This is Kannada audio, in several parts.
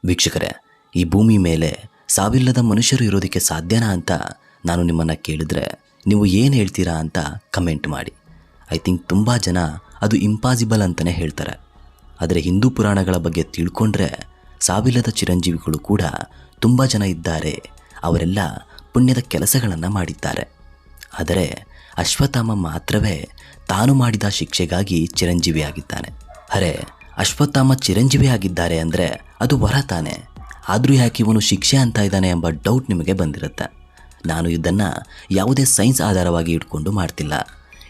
ವೀಕ್ಷಕರೇ, ಈ ಭೂಮಿ ಮೇಲೆ ಸಾವಿಲ್ಲದ ಮನುಷ್ಯರು ಇರೋದಕ್ಕೆ ಸಾಧ್ಯನಾ ಅಂತ ನಾನು ನಿಮ್ಮನ್ನು ಕೇಳಿದ್ರೆ ನೀವು ಏನು ಹೇಳ್ತೀರಾ ಅಂತ ಕಮೆಂಟ್ ಮಾಡಿ. ಐ ಥಿಂಕ್ ತುಂಬ ಜನ ಅದು ಇಂಪಾಸಿಬಲ್ ಅಂತಲೇ ಹೇಳ್ತಾರೆ. ಆದರೆ ಹಿಂದೂ ಪುರಾಣಗಳ ಬಗ್ಗೆ ತಿಳ್ಕೊಂಡ್ರೆ ಸಾವಿಲ್ಲದ ಚಿರಂಜೀವಿಗಳು ಕೂಡ ತುಂಬ ಜನ ಇದ್ದಾರೆ. ಅವರೆಲ್ಲ ಪುಣ್ಯದ ಕೆಲಸಗಳನ್ನು ಮಾಡಿದ್ದಾರೆ. ಆದರೆ ಅಶ್ವತ್ಥಾಮ ಮಾತ್ರವೇ ತಾನು ಮಾಡಿದ ಶಿಕ್ಷೆಗಾಗಿ ಚಿರಂಜೀವಿಯಾಗಿದ್ದಾನೆ. ಅರೆ, ಅಶ್ವತ್ಥಾಮ ಚಿರಂಜೀವಿ ಆಗಿದ್ದಾರೆ ಅಂದರೆ ಅದು ವರ ತಾನೆ. ಆದರೂ ಯಾಕೆ ಇವನು ಶಿಕ್ಷೆ ಅಂತ ಇದ್ದಾನೆ ಎಂಬ ಡೌಟ್ ನಿಮಗೆ ಬಂದಿರುತ್ತೆ. ನಾನು ಇದನ್ನು ಯಾವುದೇ ಸೈನ್ಸ್ ಆಧಾರವಾಗಿ ಇಟ್ಕೊಂಡು ಮಾಡ್ತಿಲ್ಲ.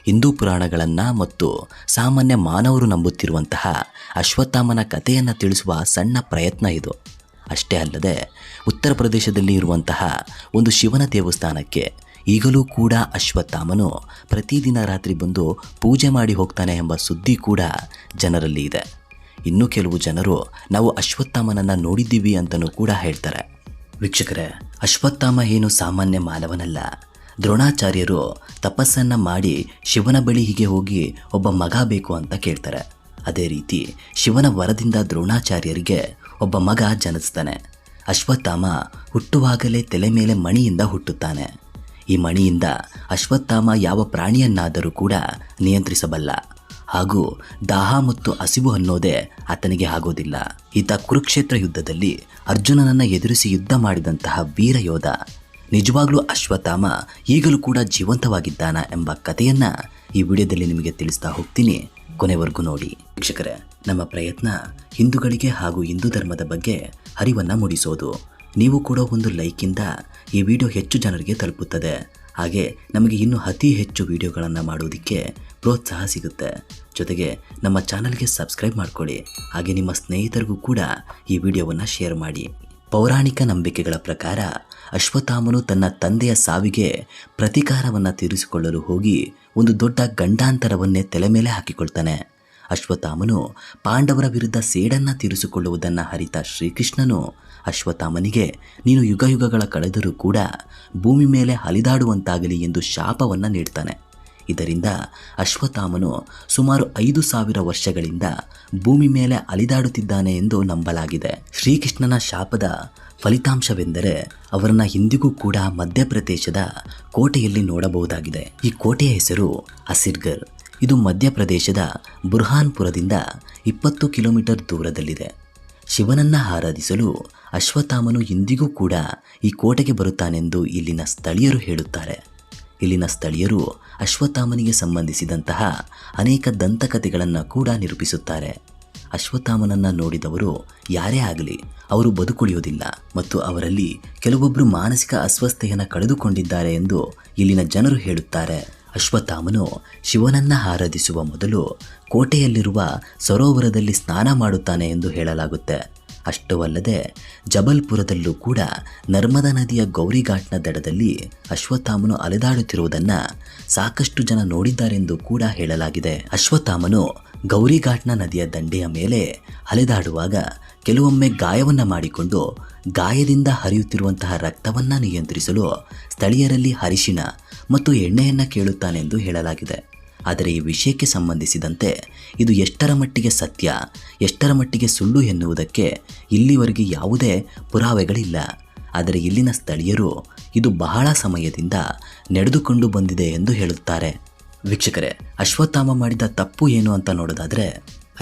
ಹಿಂದೂ ಪುರಾಣಗಳನ್ನು ಮತ್ತು ಸಾಮಾನ್ಯ ಮಾನವರು ನಂಬುತ್ತಿರುವಂತಹ ಅಶ್ವತ್ಥಾಮನ ಕಥೆಯನ್ನು ತಿಳಿಸುವ ಸಣ್ಣ ಪ್ರಯತ್ನ ಇದು. ಅಷ್ಟೇ ಅಲ್ಲದೆ ಉತ್ತರ ಪ್ರದೇಶದಲ್ಲಿ ಇರುವಂತಹ ಒಂದು ಶಿವನ ದೇವಸ್ಥಾನಕ್ಕೆ ಈಗಲೂ ಕೂಡ ಅಶ್ವತ್ಥಾಮನು ಪ್ರತಿದಿನ ರಾತ್ರಿ ಬಂದು ಪೂಜೆ ಮಾಡಿ ಹೋಗ್ತಾನೆ ಎಂಬ ಸುದ್ದಿ ಕೂಡ ಜನರಲ್ಲಿ ಇದೆ. ಇನ್ನೂ ಕೆಲವು ಜನರು ನಾವು ಅಶ್ವತ್ಥಾಮನನ್ನು ನೋಡಿದ್ದೀವಿ ಅಂತಲೂ ಕೂಡ ಹೇಳ್ತಾರೆ. ವೀಕ್ಷಕರೇ, ಅಶ್ವತ್ಥಾಮ ಏನು ಸಾಮಾನ್ಯ ಮಾನವನಲ್ಲ. ದ್ರೋಣಾಚಾರ್ಯರು ತಪಸ್ಸನ್ನು ಮಾಡಿ ಶಿವನ ಬಳಿ ಹೀಗೆ ಹೋಗಿ ಒಬ್ಬ ಮಗ ಬೇಕು ಅಂತ ಕೇಳ್ತಾರೆ. ಅದೇ ರೀತಿ ಶಿವನ ವರದಿಂದ ದ್ರೋಣಾಚಾರ್ಯರಿಗೆ ಒಬ್ಬ ಮಗ ಜನಿಸ್ತಾನೆ. ಅಶ್ವತ್ಥಾಮ ಹುಟ್ಟುವಾಗಲೇ ತಲೆ ಮೇಲೆ ಮಣಿಯಿಂದ ಹುಟ್ಟುತ್ತಾನೆ. ಈ ಮಣಿಯಿಂದ ಅಶ್ವತ್ಥಾಮ ಯಾವ ಪ್ರಾಣಿಯನ್ನಾದರೂ ಕೂಡ ನಿಯಂತ್ರಿಸಬಲ್ಲ. ಹಾಗೂ ದಾಹ ಮತ್ತು ಹಸಿವು ಅನ್ನೋದೇ ಆತನಿಗೆ ಆಗೋದಿಲ್ಲ. ಈತ ಕುರುಕ್ಷೇತ್ರ ಯುದ್ಧದಲ್ಲಿ ಅರ್ಜುನನನ್ನು ಎದುರಿಸಿ ಯುದ್ಧ ಮಾಡಿದಂತಹ ವೀರ ಯೋಧ. ನಿಜವಾಗ್ಲೂ ಅಶ್ವತ್ಥಾಮ ಈಗಲೂ ಕೂಡ ಜೀವಂತವಾಗಿದ್ದಾನ ಎಂಬ ಕಥೆಯನ್ನು ಈ ವಿಡಿಯೋದಲ್ಲಿ ನಿಮಗೆ ತಿಳಿಸ್ತಾ ಹೋಗ್ತೀನಿ. ಕೊನೆವರೆಗೂ ನೋಡಿ. ವೀಕ್ಷಕರೇ, ನಮ್ಮ ಪ್ರಯತ್ನ ಹಿಂದೂಗಳಿಗೆ ಹಾಗೂ ಹಿಂದೂ ಧರ್ಮದ ಬಗ್ಗೆ ಅರಿವನ್ನು ಮೂಡಿಸೋದು. ನೀವು ಕೂಡ ಒಂದು ಲೈಕಿಂದ ಈ ವಿಡಿಯೋ ಹೆಚ್ಚು ಜನರಿಗೆ ತಲುಪುತ್ತದೆ. ಹಾಗೆ ನಮಗೆ ಇನ್ನೂ ಅತಿ ಹೆಚ್ಚು ವಿಡಿಯೋಗಳನ್ನು ಮಾಡೋದಕ್ಕೆ ಪ್ರೋತ್ಸಾಹ ಸಿಗುತ್ತೆ. ಜೊತೆಗೆ ನಮ್ಮ ಚಾನಲ್ಗೆ ಸಬ್ಸ್ಕ್ರೈಬ್ ಮಾಡ್ಕೊಳ್ಳಿ. ಹಾಗೆ ನಿಮ್ಮ ಸ್ನೇಹಿತರಿಗೂ ಕೂಡ ಈ ವಿಡಿಯೋವನ್ನು ಶೇರ್ ಮಾಡಿ. ಪೌರಾಣಿಕ ನಂಬಿಕೆಗಳ ಪ್ರಕಾರ ಅಶ್ವತ್ಥಾಮನು ತನ್ನ ತಂದೆಯ ಸಾವಿಗೆ ಪ್ರತೀಕಾರವನ್ನು ತೀರಿಸಿಕೊಳ್ಳಲು ಹೋಗಿ ಒಂದು ದೊಡ್ಡ ಗಂಡಾಂತರವನ್ನೇ ತಲೆ ಮೇಲೆ ಹಾಕಿಕೊಳ್ತಾನೆ. ಅಶ್ವತ್ಥಾಮನು ಪಾಂಡವರ ವಿರುದ್ಧ ಸೇಡನ್ನು ತೀರಿಸಿಕೊಳ್ಳುವುದನ್ನು ಅರಿತ ಶ್ರೀಕೃಷ್ಣನು ಅಶ್ವತ್ಥಾಮನಿಗೆ ನೀನು ಯುಗಯುಗಗಳ ಕಳೆದರೂ ಕೂಡ ಭೂಮಿ ಮೇಲೆ ಅಲಿದಾಡುವಂತಾಗಲಿ ಎಂದು ಶಾಪವನ್ನು ನೀಡ್ತಾನೆ. ಇದರಿಂದ ಅಶ್ವತ್ಥಾಮನು ಸುಮಾರು 5,000 ವರ್ಷಗಳಿಂದ ಭೂಮಿ ಮೇಲೆ ಅಲಿದಾಡುತ್ತಿದ್ದಾನೆ ಎಂದು ನಂಬಲಾಗಿದೆ. ಶ್ರೀಕೃಷ್ಣನ ಶಾಪದ ಫಲಿತಾಂಶವೆಂದರೆ ಅವರನ್ನು ಇಂದಿಗೂ ಕೂಡ ಮಧ್ಯಪ್ರದೇಶದ ಕೋಟೆಯಲ್ಲಿ ನೋಡಬಹುದಾಗಿದೆ. ಈ ಕೋಟೆಯ ಹೆಸರು ಅಸಿರ್ಗರ್. ಇದು ಮಧ್ಯಪ್ರದೇಶದ ಬುರ್ಹಾನ್ಪುರದಿಂದ 20 ಕಿಲೋಮೀಟರ್ ದೂರದಲ್ಲಿದೆ. ಶಿವನನ್ನು ಆರಾಧಿಸಲು ಅಶ್ವತ್ಥಾಮನು ಇಂದಿಗೂ ಕೂಡ ಈ ಕೋಟೆಗೆ ಬರುತ್ತಾನೆಂದು ಇಲ್ಲಿನ ಸ್ಥಳೀಯರು ಹೇಳುತ್ತಾರೆ. ಇಲ್ಲಿನ ಸ್ಥಳೀಯರು ಅಶ್ವತ್ಥಾಮನಿಗೆ ಸಂಬಂಧಿಸಿದಂತಹ ಅನೇಕ ದಂತಕಥೆಗಳನ್ನು ಕೂಡ ನಿರೂಪಿಸುತ್ತಾರೆ. ಅಶ್ವತ್ಥಾಮನನ್ನು ನೋಡಿದವರು ಯಾರೇ ಆಗಲಿ ಅವರು ಬದುಕುಳಿಯೋದಿಲ್ಲ ಮತ್ತು ಅವರಲ್ಲಿ ಕೆಲವೊಬ್ಬರು ಮಾನಸಿಕ ಅಸ್ವಸ್ಥತೆಯನ್ನು ಕಳೆದುಕೊಂಡಿದ್ದಾರೆ ಎಂದು ಇಲ್ಲಿನ ಜನರು ಹೇಳುತ್ತಾರೆ. ಅಶ್ವತ್ಥಾಮನು ಶಿವನನ್ನು ಆರಾಧಿಸುವ ಮೊದಲು ಕೋಟೆಯಲ್ಲಿರುವ ಸರೋವರದಲ್ಲಿ ಸ್ನಾನ ಮಾಡುತ್ತಾನೆ ಎಂದು ಹೇಳಲಾಗುತ್ತೆ. ಅಷ್ಟೂ ಅಲ್ಲದೆ ಜಬಲ್ಪುರದಲ್ಲೂ ಕೂಡ ನರ್ಮದಾ ನದಿಯ ಗೌರಿಘಾಟ್ನ ದಡದಲ್ಲಿ ಅಶ್ವತ್ಥಾಮನು ಅಲೆದಾಡುತ್ತಿರುವುದನ್ನು ಸಾಕಷ್ಟು ಜನ ನೋಡಿದ್ದಾರೆಂದು ಕೂಡ ಹೇಳಲಾಗಿದೆ. ಅಶ್ವತ್ಥಾಮನು ಗೌರಿಘಾಟ್ನ ನದಿಯ ದಂಡೆಯ ಮೇಲೆ ಅಲೆದಾಡುವಾಗ ಕೆಲವೊಮ್ಮೆ ಗಾಯವನ್ನು ಮಾಡಿಕೊಂಡು ಗಾಯದಿಂದ ಹರಿಯುತ್ತಿರುವಂತಹ ರಕ್ತವನ್ನು ನಿಯಂತ್ರಿಸಲು ಸ್ಥಳೀಯರಲ್ಲಿ ಅರಿಶಿಣ ಮತ್ತು ಎಣ್ಣೆಯನ್ನು ಕೇಳುತ್ತಾನೆಂದು ಹೇಳಲಾಗಿದೆ. ಆದರೆ ಈ ವಿಷಯಕ್ಕೆ ಸಂಬಂಧಿಸಿದಂತೆ ಇದು ಎಷ್ಟರ ಮಟ್ಟಿಗೆ ಸತ್ಯ, ಎಷ್ಟರ ಮಟ್ಟಿಗೆ ಸುಳ್ಳು ಎನ್ನುವುದಕ್ಕೆ ಇಲ್ಲಿವರೆಗೆ ಯಾವುದೇ ಪುರಾವೆಗಳಿಲ್ಲ. ಆದರೆ ಇಲ್ಲಿನ ಸ್ಥಳೀಯರು ಇದು ಬಹಳ ಸಮಯದಿಂದ ನಡೆದುಕೊಂಡು ಬಂದಿದೆ ಎಂದು ಹೇಳುತ್ತಾರೆ. ವೀಕ್ಷಕರೇ, ಅಶ್ವತ್ಥಾಮ ಮಾಡಿದ ತಪ್ಪು ಏನು ಅಂತ ನೋಡೋದಾದರೆ,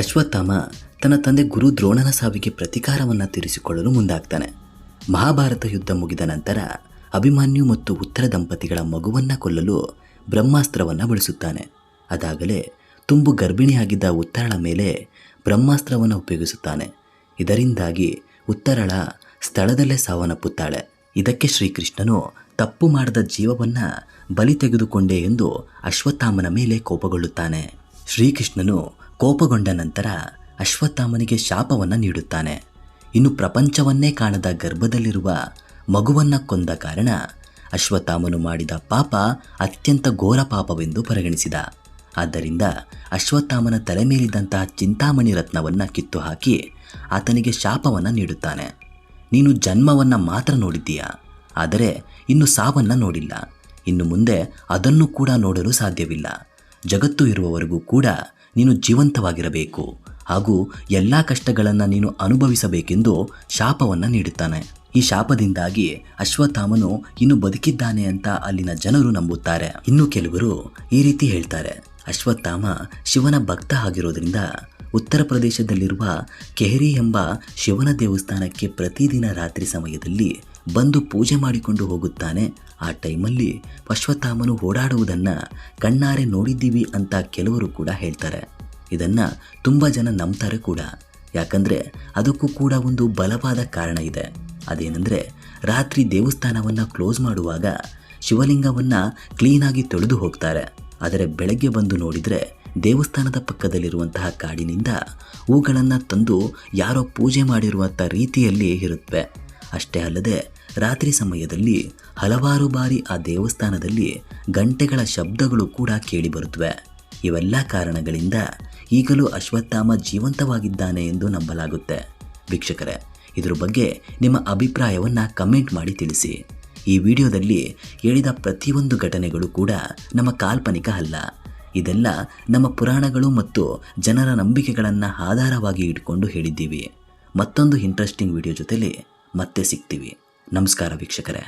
ಅಶ್ವತ್ಥಾಮ ತನ್ನ ತಂದೆ ಗುರು ದ್ರೋಣನ ಸಾವಿಗೆ ಪ್ರತೀಕಾರವನ್ನು ತೀರಿಸಿಕೊಳ್ಳಲು ಮುಂದಾಗ್ತಾನೆ. ಮಹಾಭಾರತ ಯುದ್ಧ ಮುಗಿದ ನಂತರ ಅಭಿಮನ್ಯು ಮತ್ತು ಉತ್ತರ ದಂಪತಿಗಳ ಮಗುವನ್ನು ಕೊಲ್ಲಲು ಬ್ರಹ್ಮಾಸ್ತ್ರವನ್ನು ಬಳಸುತ್ತಾನೆ. ಅದಾಗಲೇ ತುಂಬು ಗರ್ಭಿಣಿಯಾಗಿದ್ದ ಉತ್ತರಳ ಮೇಲೆ ಬ್ರಹ್ಮಾಸ್ತ್ರವನ್ನು ಉಪಯೋಗಿಸುತ್ತಾನೆ. ಇದರಿಂದಾಗಿ ಉತ್ತರಳ ಸ್ಥಳದಲ್ಲೇ ಸಾವನ್ನಪ್ಪುತ್ತಾಳೆ. ಇದಕ್ಕೆ ಶ್ರೀಕೃಷ್ಣನು ತಪ್ಪು ಮಾಡದ ಜೀವವನ್ನು ಬಲಿ ತೆಗೆದುಕೊಂಡೆ ಎಂದು ಅಶ್ವತ್ಥಾಮನ ಮೇಲೆ ಕೋಪಗೊಳ್ಳುತ್ತಾನೆ. ಶ್ರೀಕೃಷ್ಣನು ಕೋಪಗೊಂಡ ನಂತರ ಅಶ್ವತ್ಥಾಮನಿಗೆ ಶಾಪವನ್ನು ನೀಡುತ್ತಾನೆ. ಇನ್ನು ಪ್ರಪಂಚವನ್ನೇ ಕಾಣದ ಗರ್ಭದಲ್ಲಿರುವ ಮಗುವನ್ನು ಕೊಂದ ಕಾರಣ ಅಶ್ವತ್ಥಾಮನು ಮಾಡಿದ ಪಾಪ ಅತ್ಯಂತ ಘೋರ ಪಾಪವೆಂದು ಪರಿಗಣಿಸಿದ. ಆದ್ದರಿಂದ ಅಶ್ವತ್ಥಾಮನ ತಲೆ ಮೇಲಿದ್ದಂತಹ ಚಿಂತಾಮಣಿ ರತ್ನವನ್ನು ಕಿತ್ತು ಹಾಕಿ ಆತನಿಗೆ ಶಾಪವನ್ನು ನೀಡುತ್ತಾನೆ. ನೀನು ಜನ್ಮವನ್ನು ಮಾತ್ರ ನೋಡಿದ್ದೀಯಾ, ಆದರೆ ಇನ್ನು ಸಾವನ್ನು ನೋಡಿಲ್ಲ. ಇನ್ನು ಮುಂದೆ ಅದನ್ನು ಕೂಡ ನೋಡಲು ಸಾಧ್ಯವಿಲ್ಲ. ಜಗತ್ತು ಇರುವವರೆಗೂ ಕೂಡ ನೀನು ಜೀವಂತವಾಗಿರಬೇಕು. ಹಾಗೂ ಎಲ್ಲ ಕಷ್ಟಗಳನ್ನು ನೀನು ಅನುಭವಿಸಬೇಕೆಂದು ಶಾಪವನ್ನು ನೀಡುತ್ತಾನೆ. ಈ ಶಾಪದಿಂದಾಗಿ ಅಶ್ವತ್ಥಾಮನು ಇನ್ನು ಬದುಕಿದ್ದಾನೆ ಅಂತ ಅಲ್ಲಿನ ಜನರು ನಂಬುತ್ತಾರೆ. ಇನ್ನು ಕೆಲವರು ಈ ರೀತಿ ಹೇಳ್ತಾರೆ, ಅಶ್ವತ್ಥಾಮ ಶಿವನ ಭಕ್ತ ಆಗಿರೋದ್ರಿಂದ ಉತ್ತರ ಪ್ರದೇಶದಲ್ಲಿರುವ ಕೆಹರಿ ಎಂಬ ಶಿವನ ದೇವಸ್ಥಾನಕ್ಕೆ ಪ್ರತಿದಿನ ರಾತ್ರಿ ಸಮಯದಲ್ಲಿ ಬಂದು ಪೂಜೆ ಮಾಡಿಕೊಂಡು ಹೋಗುತ್ತಾನೆ. ಆ ಟೈಮಲ್ಲಿ ಅಶ್ವತ್ಥಾಮನು ಓಡಾಡುವುದನ್ನು ಕಣ್ಣಾರೆ ನೋಡಿದ್ದೀವಿ ಅಂತ ಕೆಲವರು ಕೂಡ ಹೇಳ್ತಾರೆ. ಇದನ್ನು ತುಂಬ ಜನ ನಂಬ್ತಾರೆ ಕೂಡ. ಯಾಕಂದರೆ ಅದಕ್ಕೂ ಕೂಡ ಒಂದು ಬಲವಾದ ಕಾರಣ ಇದೆ. ಅದೇನೆಂದರೆ ರಾತ್ರಿ ದೇವಸ್ಥಾನವನ್ನು ಕ್ಲೋಸ್ ಮಾಡುವಾಗ ಶಿವಲಿಂಗವನ್ನು ಕ್ಲೀನಾಗಿ ತೊಳೆದು ಹೋಗ್ತಾರೆ. ಆದರೆ ಬೆಳಗ್ಗೆ ಬಂದು ನೋಡಿದರೆ ದೇವಸ್ಥಾನದ ಪಕ್ಕದಲ್ಲಿರುವಂತಹ ಕಾಡಿನಿಂದ ಹೂಗಳನ್ನು ತಂದು ಯಾರೋ ಪೂಜೆ ಮಾಡಿರುವಂಥ ರೀತಿಯಲ್ಲಿ ಇರುತ್ತವೆ. ಅಷ್ಟೇ ಅಲ್ಲದೆ ರಾತ್ರಿ ಸಮಯದಲ್ಲಿ ಹಲವಾರು ಬಾರಿ ಆ ದೇವಸ್ಥಾನದಲ್ಲಿ ಗಂಟೆಗಳ ಶಬ್ದಗಳು ಕೂಡ ಕೇಳಿಬರುತ್ತವೆ. ಇವೆಲ್ಲ ಕಾರಣಗಳಿಂದ ಈಗಲೂ ಅಶ್ವತ್ಥಾಮ ಜೀವಂತವಾಗಿದ್ದಾನೆ ಎಂದು ನಂಬಲಾಗುತ್ತೆ. ವೀಕ್ಷಕರೇ, ಇದ್ರ ಬಗ್ಗೆ ನಿಮ್ಮ ಅಭಿಪ್ರಾಯವನ್ನು ಕಮೆಂಟ್ ಮಾಡಿ ತಿಳಿಸಿ. ಈ ವಿಡಿಯೋದಲ್ಲಿ ಹೇಳಿದ ಪ್ರತಿಯೊಂದು ಘಟನೆಗಳು ಕೂಡ ನಮ್ಮ ಕಾಲ್ಪನಿಕ ಅಲ್ಲ. ಇದೆಲ್ಲ ನಮ್ಮ ಪುರಾಣಗಳು ಮತ್ತು ಜನರ ನಂಬಿಕೆಗಳನ್ನು ಆಧಾರವಾಗಿ ಇಟ್ಕೊಂಡು ಹೇಳಿದ್ದೀವಿ. ಮತ್ತೊಂದು ಇಂಟ್ರೆಸ್ಟಿಂಗ್ ವಿಡಿಯೋ ಜೊತೆಲಿ ಮತ್ತೆ ಸಿಗ್ತೀವಿ. ನಮಸ್ಕಾರ ವೀಕ್ಷಕರೇ.